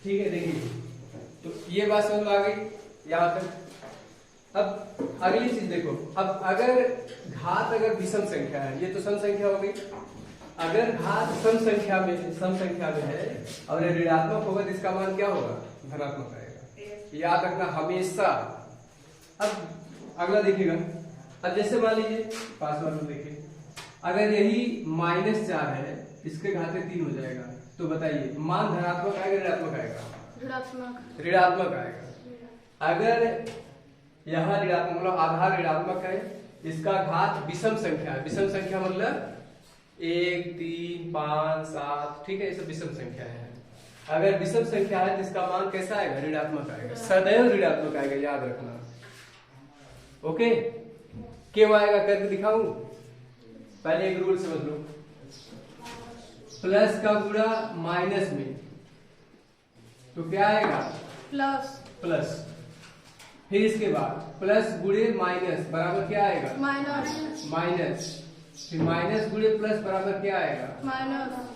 ठीक है, देखिए तो ये बात समझ में आ गई यहाँ तक। अब अगली चीज देखो, अब अगर घात अगर विषम संख्या है, ये तो सम संख्या हो गई। अगर घात सम संख्या में है और ये ऋणात्मक होगा तो इसका मान क्या होगा? धनात्मक आएगा, याद रखना हमेशा। अब अगला देखिएगा, अब जैसे मान लीजिए पास वाला देखिए, अगर यही -4 है, इसके घाते 3 हो जाएगा, तो बताइए मान धनात्मक आएगा ऋणात्मक आएगा? ऋणात्मक आएगा। अगर यहाँ ऋणात्मक मतलब आधार ऋणात्मक है, इसका घात विषम संख्या है। विषम संख्या मतलब 1, 3, 5, 7, ठीक है, ये सब विषम संख्या है। अगर विषम संख्या है तो इसका मान कैसा आएगा? ऋणात्मक आएगा, सदैव ऋणात्मक आएगा, याद रखना। ओके, क्यों आएगा करके दिखाऊं? पहले एक रूल समझ लो, प्लस का गुणा माइनस में तो क्या आएगा? प्लस। फिर इसके बाद प्लस गुणे माइनस बराबर क्या आएगा? माइनस। फिर माइनस गुणे प्लस बराबर क्या आएगा?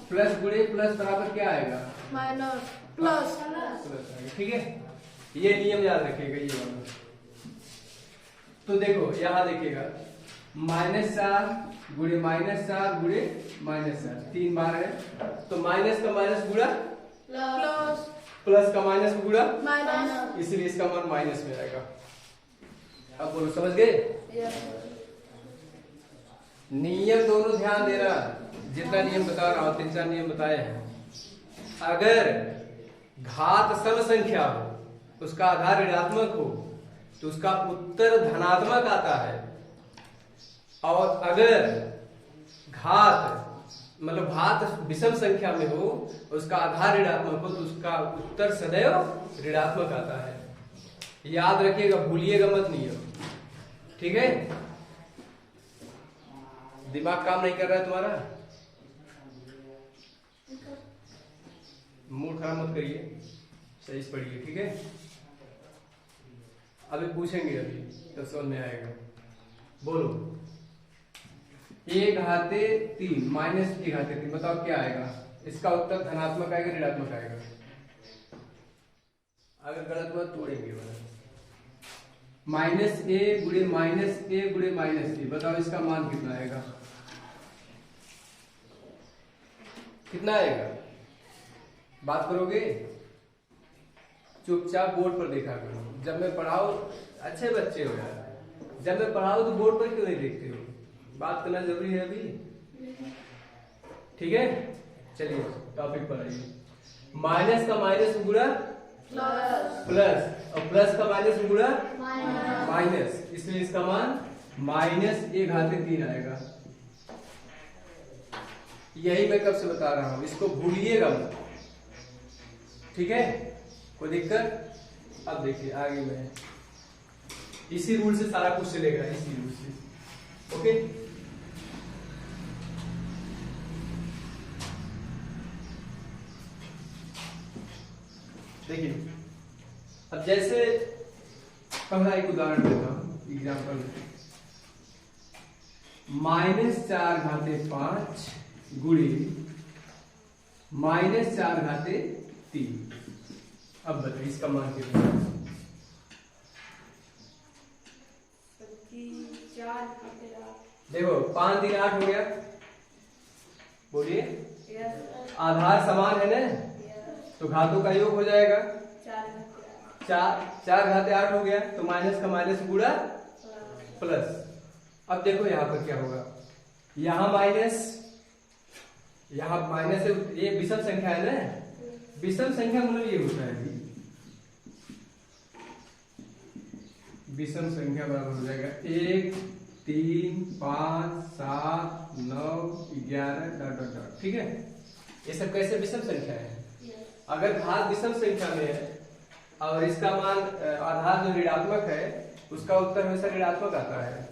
प्लस गुणे प्लस बराबर क्या आएगा? प्लस आएगा। ठीक है, ये नियम याद रखिएगा ये वाला। तो देखो यहाँ देखिएगा, -4 गुणे -4 गुणे -4 3 बार है, तो माइनस का माइनस गुणा प्लस का माइनस गुणा, इसलिए इसका मान माइनस में आएगा। अब बोलो, समझ गए? नियम दोनों ध्यान देना, जितना नियम बता रहा हूं 3-4 नियम बताए हैं। अगर घात सम संख्या हो, उसका आधार ऋणात्मक हो, तो उसका उत्तर धनात्मक आता है। और अगर घात मतलब घात विषम संख्या में हो, उसका आधार ऋणात्मक हो, तो उसका उत्तर सदैव ऋणात्मक आता है। याद रखिएगा, भूलिएगा मत नियम, ठीक है? दिमाग काम नहीं कर रहा है तुम्हारा? मूड खराब मत करिए, सही से पढ़िए, ठीक है? अभी पूछेंगे, अभी तो समझ में आएगा। बोलो, a घाते 3 माइनस a घाते 3, बताओ क्या आएगा? इसका उत्तर धनात्मक आएगा ऋणात्मक आएगा? अगर गलत हुआ तोड़ेंगे। -a गुणे -a गुणे -a, बताओ इसका मान कितना आएगा? कितना आएगा? बात करोगे? चुपचाप बोर्ड पर देखा करो। जब मैं पढ़ाऊं, अच्छे बच्चे हो यार, जब मैं पढ़ाऊं तो बोर्ड पर क्यों नहीं देखते हो? बात करना जरूरी है अभी, ठीक है? चलिए टॉपिक पर आइए। माइनस का माइनस गुणा प्लस, और प्लस का माइनस गुणा माइनस, इसलिए इसका मान -a घाते 3 आएगा। यही मैं कब से बता रहा हूं, इसको भूलिएगा मत, ठीक है? कोई दिक्कत? अब देखिए आगे में इसी रूल से सारा कुछ चलेगा, इसी रूल से। ओके, देखिए अब जैसे पहला एक उदाहरण देता हूं, एग्जाम्पल, -4 घाते 5 गुणे -4 घाते 3। अब बताइए इसका मान कितना है? 4 देखो 5 3 8 हो गया, बोलिए। आधार समान है ना, तो घातों का योग हो जाएगा। 4 घाते 8 हो गया, तो माइनस का माइनस गुणा प्लस। अब देखो यहाँ पर क्या होगा, यहाँ माइनस, यहाँ माइनस है, ये विषम संख्या है ना। विषम संख्या मतलब ये होता है, विषम संख्या बराबर हो जाएगा 1 3 5 7 9 11 डॉट डॉट डॉट, ठीक है? ये सब कैसे विषम संख्या है? अगर घात विषम संख्या में है और इसका मान आधार जो ऋणात्मक है, उसका उत्तर हमेशा ऋणात्मक आता है,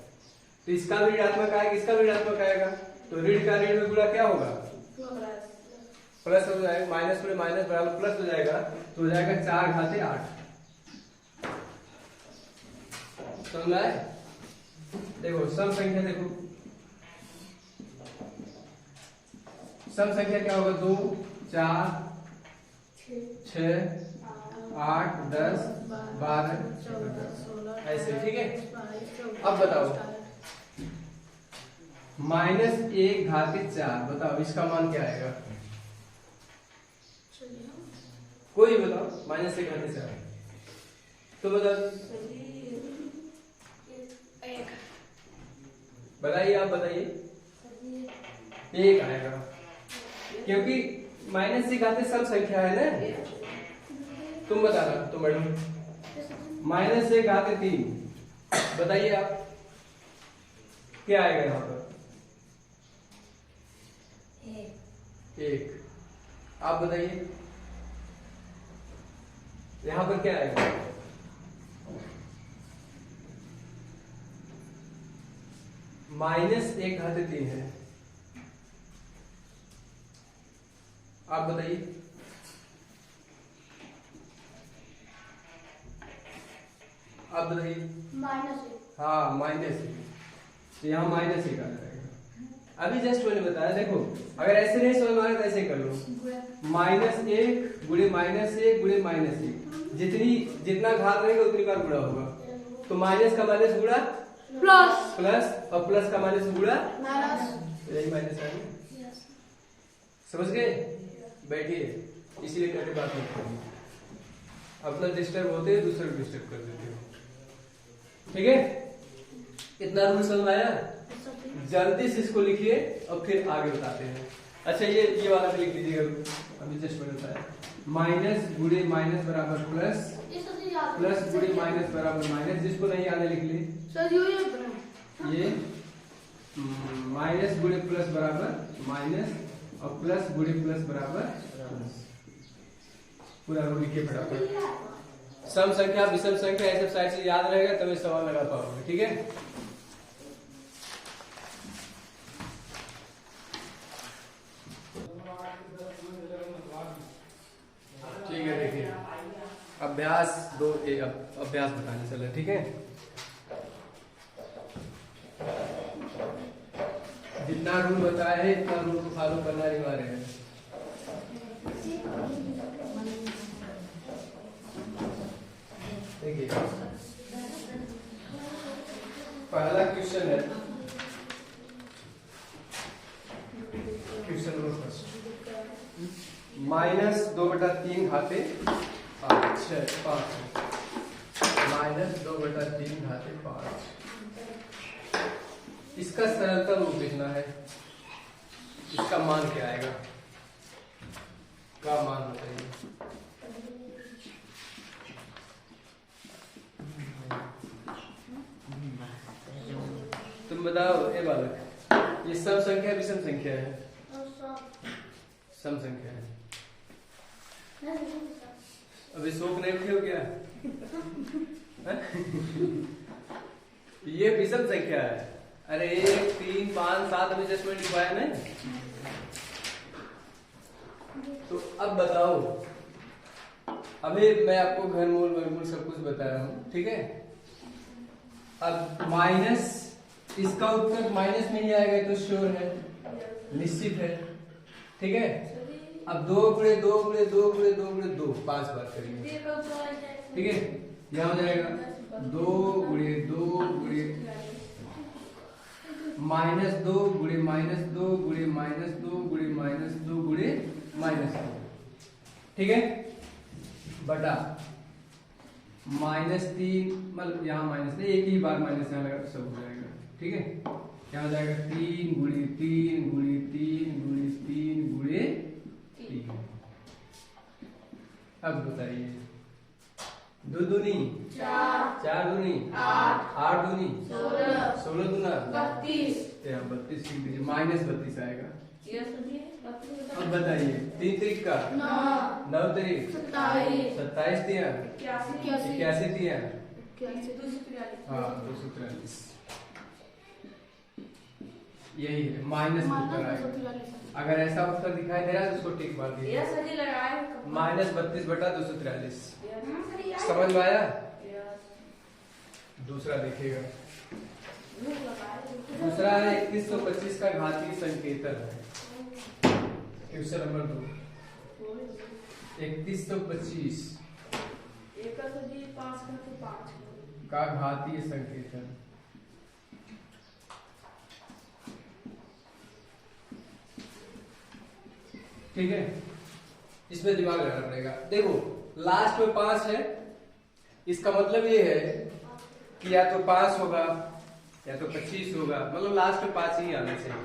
तो इसका भी ऋणात्मक आएगा, इसका भी ऋणात्मक आएगा, तो ऋण का ऋण में गुणा क्या होगा? प्लस हो जाएगा, माइनस में माइनस बराबर प्लस हो जाएगा, तो हो जाएगा 4 घाते 8। समझ आए? देखो सम संख्या, देखो सम संख्या क्या होगा? 2 4 6 8 10 12 14 ऐसे, ठीक है। अब बताओ -1/4, बताओ इसका मान क्या आएगा? कोई बताओ, -1/4 तो बताओ, बताइए, आप बताइए। 1 आएगा, क्योंकि -1 सब संख्या है ना। तुम बताना, तुम मैडम। -1/3, बताइए आप क्या आएगा यहाँ पर? 1। आप बताइए यहाँ पर क्या आएगा? -1/3 है। आप बताइए। आप बताइए। हाँ, -1, तो यहाँ -1 आ जाएगा। अभी जस्ट मैंने बताया, देखो अगर ऐसे नहीं समझ में आ रहा तो ऐसे कर लो, -1 गुणे -1 गुणे -1, जितना घात रहेगा उतनी बार गुणा होगा। तो माइनस का माइनस गुणा प्लस, और प्लस का माइनस गुणा तो यही माइनस आएगा। समझ गए? बैठिए, इसीलिए कहते बात नहीं करनी, अपना डिस्टर्ब होते हैं, दूसरे को डिस्टर्ब कर देते हो। ठीक है, इतना रूल समझ आया? जल्दी से इसको लिखिए और फिर आगे बताते हैं। अच्छा, ये वाला भी लिख लीजिएगा, अभी जस्ट मैंने बताया। माइनस गुणे माइनस बराबर प्लस, प्लस गुणे माइनस बराबर माइनस। जिसको नहीं आने लिख ली ये माइनस गुणे प्लस बराबर माइनस, और प्लस गुणे प्लस बराबर प्लस। पूरा रूल लिखिए फटाफट। सम संख्या, विषम संख्या, ये सब साइड से याद रहेगा तभी सवाल लगा पाओगे। ठीक है, ठीक है। देखिए अभ्यास 2 अभ्यास बताने चले। ठीक है, जितना रूल बताया है इतना रूल को फॉलो करना अनिवार्य है। देखिए पहला क्वेश्चन है, क्वेश्चन नंबर फर्स्ट। -2/3 घाते 5, -2/3 घाते 5। इसका सरलतम रूप लिखना है। इसका मान क्या आएगा? का मान बताइए। तुम बताओ ए बालक, ये सम संख्या विषम संख्या है? सम संख्या है। अभी शोक नहीं उठे हो क्या? ये विषम संख्या है। अरे 1 3 5 7 अभी जस्ट मैंने लिखवाया ना। तो अब बताओ, अभी मैं आपको घनमूल वर्गमूल सब कुछ बता रहा हूँ। ठीक है, अब माइनस, इसका उत्तर माइनस में ही आएगा तो श्योर है, निश्चित है। ठीक है, अब 2 गुणे 2 गुणे 2 गुणे 2 गुणे 2 5 बार करेंगे। ठीक है, यहां हो जाएगा 2 गुणे 2 गुणे -2 गुणे -2 गुणे -2 गुणे -2 गुणे -2। ठीक है, बटा -3, मतलब यहाँ माइनस नहीं, एक ही बार माइनस यहाँ लगा तो सब हो जाएगा। ठीक है, क्या हो जाएगा? 3 गुणे 3 गुणे 3 गुणे 3 गुणे 3। अब बताइए, 2 दूनी 4, 4 दूनी 8, 8 दूनी 16, 16 दूना 32। यहाँ 32 लिख दीजिए, -32 आएगा। अब बताइए, 3 त्रिक का 9 त्रिक 27 दिया 81 दिया, हाँ 243। यही है, माइनस में उत्तर आएगा। अगर ऐसा उत्तर दिखाई दे रहा है तो उसको टिक मार दीजिए। -32/243। समझ में आया? दूसरा देखिएगा, दूसरा है 2125 का घातीय संकेतन है। Question number 2। 3125 का घातीय संकेतन। ठीक है, इसमें दिमाग लगाना पड़ेगा। देखो लास्ट में 5 है, इसका मतलब ये है कि या तो 5 होगा या तो 25 होगा, मतलब लास्ट में 5 ही आना चाहिए।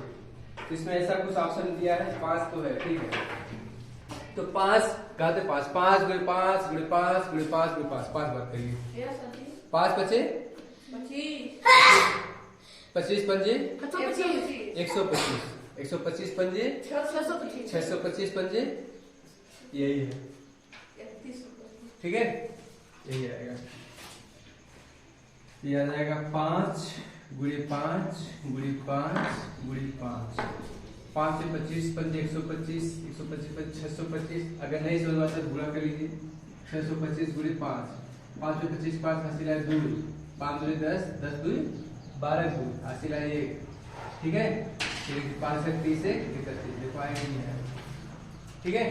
तो इसमें ऐसा कुछ ऑप्शन दिया है, 5 तो है। ठीक है, तो 5 घाते 5, 5 गुणे 5 गुणे 5 गुणे 5 गुणे 5, 5 बार करिए। 5 बचे 25 पंजे 125, 125 पंजे 625 पंजे, यही है। ठीक है, यही आएगा। ये आ जाएगा 5 गुणे 5 गुणे 5 गुणे 5, 5 से 25 पंजे 125, 125 625। अगर नहीं समझ में आता तो गुणा कर लीजिए। 625 गुणे 5, 5 में 25 5 हासिल है 2, 5 दूनी 10, 10 दूनी 12, 2 हासिल है 1। ठीक है, 5 से 30 है 31, देखो आएगा नहीं है। ठीक है,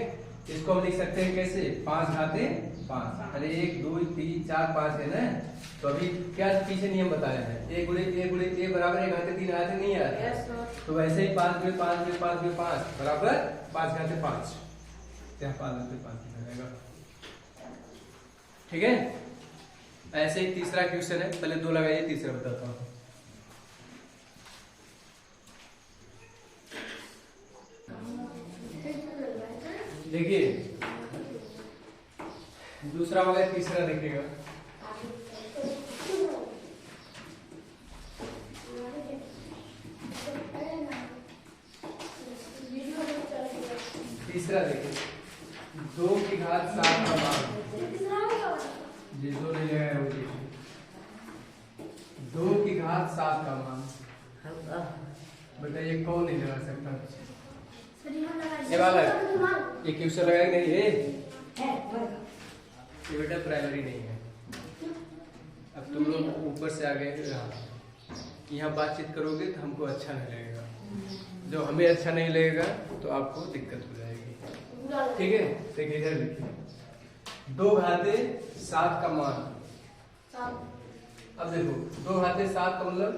इसको हम लिख सकते हैं कैसे, 5 घाते 5। अरे 1 2 3 4 5 है ना। तो अभी क्या पीछे नियम बताया है, a गुणे a बराबर 1 घाते 3 आते नहीं आते। तो वैसे ही 5 गुणे 5 गुणे 5 गुणे 5 बराबर 5 घाते 5, यहाँ 5 घाते 5 रहेगा। ठीक है, ऐसे ही तीसरा क्वेश्चन है, पहले 2 लगाइए, तीसरा बताता हूँ। देखिए दूसरा हो गया, तीसरा देखिएगा। तीसरा देखिए, 2 की घात 7 का मान, जिसको नहीं लगाया वो देखिए, 2 की घात 7 का मान बताइए कौन नहीं लगा सकता। ये वाला ये क्वेश्चन लगाया नहीं है, ये बेटा प्राइमरी नहीं है। अब तुम लोग ऊपर से आ गए, यहाँ बातचीत करोगे तो हमको अच्छा नहीं लगेगा, जो हमें अच्छा नहीं लगेगा तो आपको दिक्कत हो जाएगी। ठीक है, देखिए इधर लिखिए, 2 घाते 7 का मान। अब देखो 2 घाते 7 का मतलब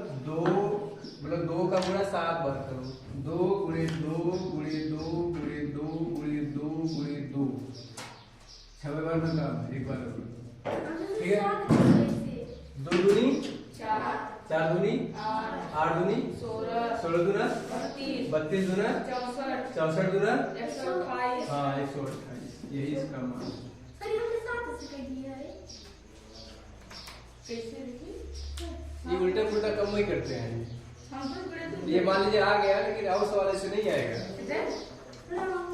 2 का गुणा 7 बार करो, 2 गुणे 2 गुणे 2 गुणे 2 गुणे 2 गुणे 2, 6 बार का काम, एक बार करो। ठीक है, 2 दूनी 4, 4 दूनी 8 दूनी 16 दूना 32 दूना 64 दूना 128, हाँ 128, यही इसका मान। ये उल्टा पुल्टा कम ही करते हैं। ये मान लीजिए आ गया, लेकिन और सवाल ऐसे नहीं आएगा।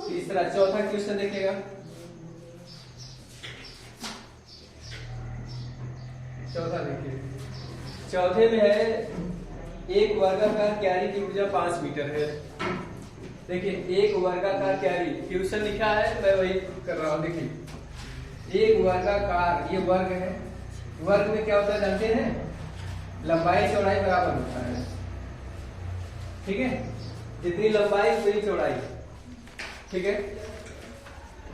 तीसरा चौथा क्वेश्चन देखिएगा, चौथा देखिए, चौथे में है एक वर्गाकार क्यारी की ऊर्जा 5 मीटर है। देखिए एक वर्गाकार क्यारी, क्वेश्चन लिखा है मैं वही कर रहा हूँ। देखिए एक वर्गाकार, ये वर्ग है, वर्ग में क्या होता है जानते हैं, लंबाई चौड़ाई बराबर होता है। ठीक है, जितनी लंबाई उतनी चौड़ाई। ठीक है,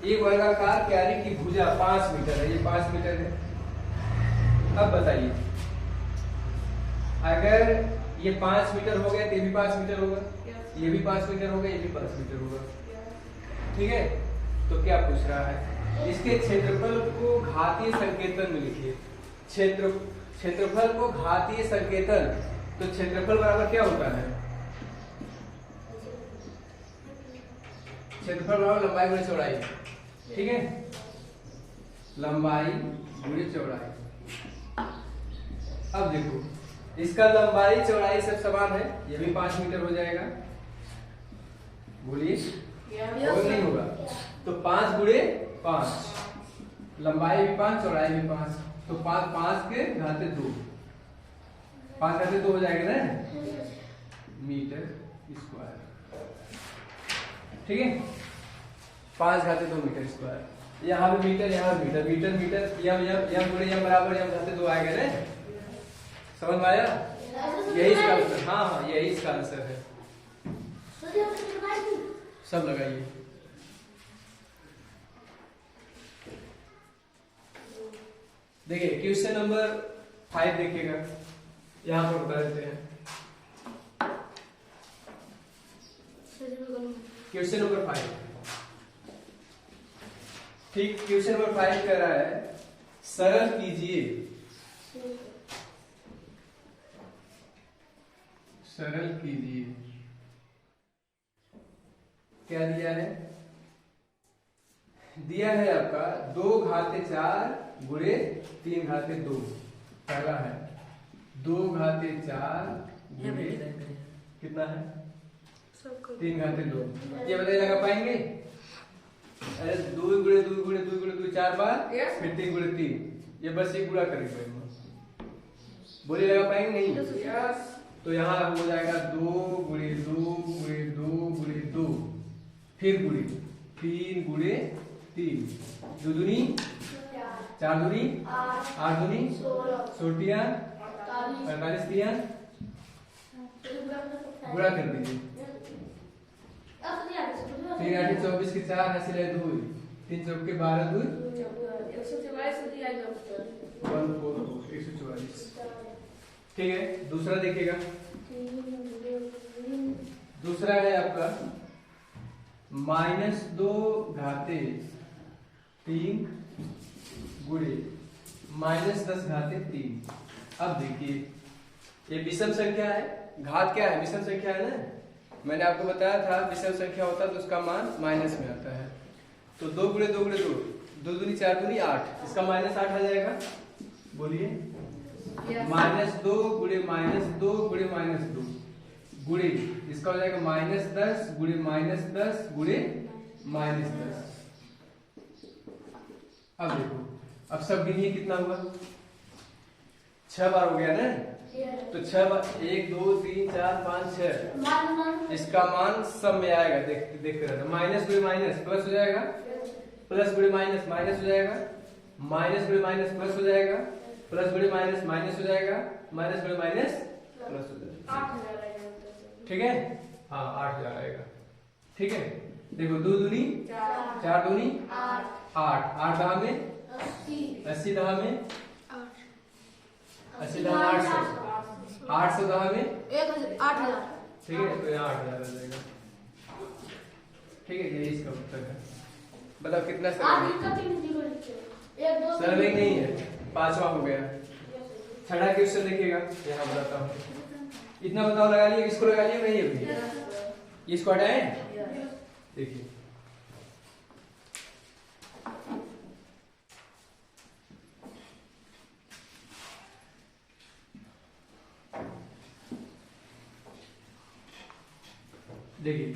एक वर्गाकार क्यारी की भुजा 5 मीटर है, ये 5 मीटर है। अब बताइए अगर ये 5 मीटर हो गया तो ये भी 5 मीटर होगा, ये भी 5 मीटर होगा, ये भी 5 मीटर होगा। ठीक है, तो क्या पूछ रहा है, इसके क्षेत्रफल को घातीय संकेतन में लिखिए। क्षेत्रफल को घातीय संकेतन, तो क्षेत्रफल बराबर क्या होता है, क्षेत्रफल बराबर लंबाई गुणे चौड़ाई। ठीक है, लंबाई गुणे चौड़ाई। अब देखो इसका लंबाई चौड़ाई सब समान है, ये भी 5 मीटर हो जाएगा, बोलिए नहीं होगा। तो 5 गुणे 5, लंबाई भी 5 चौड़ाई भी 5, तो 5 के घाते 2, 5 घाते 2 हो जाएगा ना मीटर स्क्वायर। ठीक है, 5 घाते 2 मीटर स्क्वायर। यहाँ भी मीटर, यहाँ भी मीटर, मीटर मीटर, यम गुणे यम बराबर यम घाते 2 आएगा ना, समझ में आया? यही इसका आंसर, हाँ यही इसका आंसर है। सब लगाइए। देखिए क्वेश्चन नंबर 5 देखिएगा, यहाँ पर बता देते हैं। क्वेश्चन नंबर 5, ठीक, क्वेश्चन नंबर 5 कह रहा है सरल कीजिए, सरल कीजिए। क्या दिया है? दिया है आपका 2 घाते 4 गुणे 3 घाते 2। पहला है 2 घाते 4 गुणे कितना है 3 घाते 2। ये बताइए लगा पाएंगे? अरे 2 गुणे 2 गुणे 2 गुणे 2 4 बार, फिर 3 गुणे 3, ये बस ये गुणा करेंगे। बोलिए लगा पाएंगे? नहीं। तो यहाँ हो जाएगा 2 गुणे 2 गुणे 2 गुणे 2, फिर गुणे 3 गुणे 3, 2 दूनी 4 दूनी 8 दूनी 16 48 दिया, गुणा कर दीजिए। 3 8 24 के 4 हासिल है 2, 3 चौक के 12 2 144। ठीक है, दूसरा देखिएगा। दूसरा है आपका -2 घाते 3 गुणे -10 घाते 3। अब देखिए ये विषम संख्या है, घात क्या है? विषम संख्या है ना। मैंने आपको बताया था विषम संख्या होता है तो उसका मान माइनस में आता है। तो 2 गुणे 2 गुणे 2, 2 दूनी 4 दूनी 8, इसका -8 आ जाएगा। बोलिए -2 गुणे -2 गुणे -2 गुणे इसका हो जाएगा -10 गुणे -10 गुणे -10। अब देखो, अब सब गिनिए कितना हुआ, 6 बार हो गया ना। तो 6 बार 1 2 3 4 5 6, इसका मान सब में आएगा। देखते रहना, माइनस गुणे माइनस प्लस हो जाएगा, प्लस गुणे माइनस माइनस हो जाएगा, माइनस गुणे माइनस प्लस हो जाएगा, प्लस गुणे माइनस माइनस हो जाएगा, माइनस गुणे माइनस प्लस हो जाएगा। ठीक है, हाँ 8000 आएगा। ठीक है, देखो 2 दूनी 4 दूनी 8, 8 दहा में 80 दहा में 80 दहा 800, 800 दहा में 8000। ठीक है, तो यहाँ 8000 आ जाएगा। ठीक है, ये इसका उत्तर है। बताओ कितना सरल नहीं है। 5वां हो गया। 6वां क्वेश्चन देखिएगा, यहाँ बताता हूँ। इतना बताओ, लगा लिया, इसको लगा लिया नहीं अभी, इसको हटाए। देखिए देखिए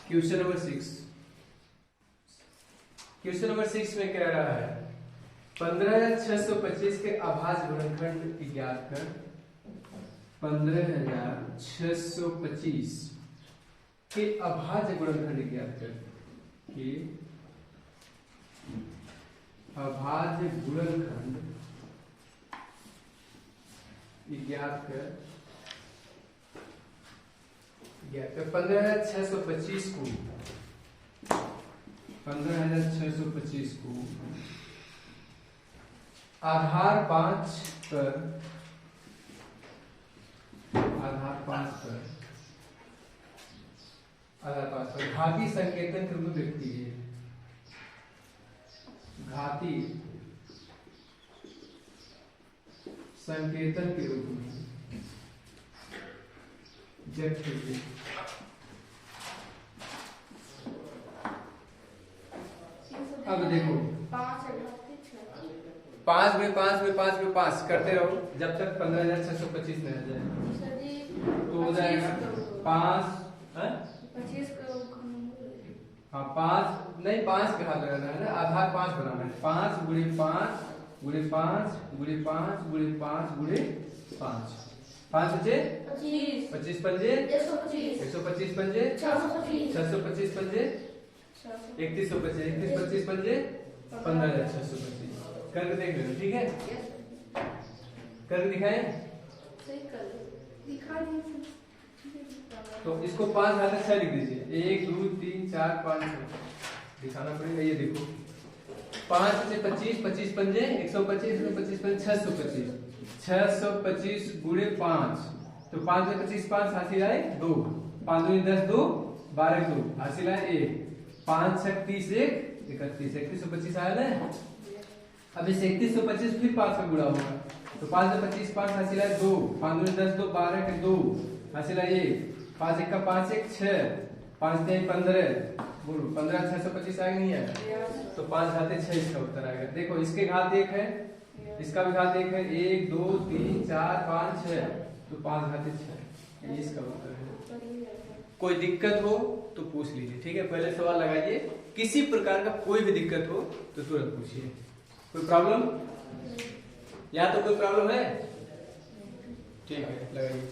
क्वेश्चन नंबर 6, क्वेश्चन नंबर 6 में कह रहा है 15625 के अभाज्य गुणनखंड ज्ञात कर। 15625 के अभाज्य गुणनखंड ज्ञात कर, कि अभाज्य गुणनखंड ज्ञात कर। 15625 को 15625 को आधार 5 पर घाती संकेतन के रूप में व्यक्त कीजिए। घाती संकेतन के रूप में व्यक्त कीजिए। अब देखो 5 में 5 में 5 में 5 करते रहो जब तक 15625 नहीं आ जाए। तो हो जाएगा 5, हाँ 5 नहीं, 5 के हाथ लगाना है ना, आधार 5 बनाना है। 5 गुणे 5 गुणे 5 गुणे 5 गुणे 5 गुणे 5, 5 बचे 25 पंजे 125 पंजे 625 पंजे 3100 बचे, 31 25 पंजे 15625। करके देख लो, ठीक है, करके दिखाएं। तो इसको 5 घाते 6 लिख दीजिए। 1 2 3 4 5 6 दिखाना पड़ेगा। ये देखो 5 से 25, 25 पंजे 125, 125 पंजे 625, 625 गुणे 5, तो 5 में 25 5 हासिल आए 2, 5 में 10 2 12 2 हासिल आए 1, 5 6 30 1 31, 3125 आया ना। अब इस 3125 फिर 5 में गुणा होगा, तो 5 में 25 5 हासिल आए 2, 5 में 10 2 12 के 2 हासिल आए 1, 5 1 का 5 1 6, 5 3 15, बोलो 15 625 आएगा नहीं आएगा, तो 5 घाते 6 इसका उत्तर आएगा। देखो इसके घात 1 है, इसका भी घात 1 है, 1 2 3 4 5 6, तो 5 घाते 6 ये इसका उत्तर है। कोई दिक्कत हो तो पूछ लीजिए, ठीक है, पहले सवाल लगाइए, किसी प्रकार का कोई भी दिक्कत हो तो तुरंत पूछिए। कोई प्रॉब्लम, या तो कोई प्रॉब्लम है, ठीक है लगाइए।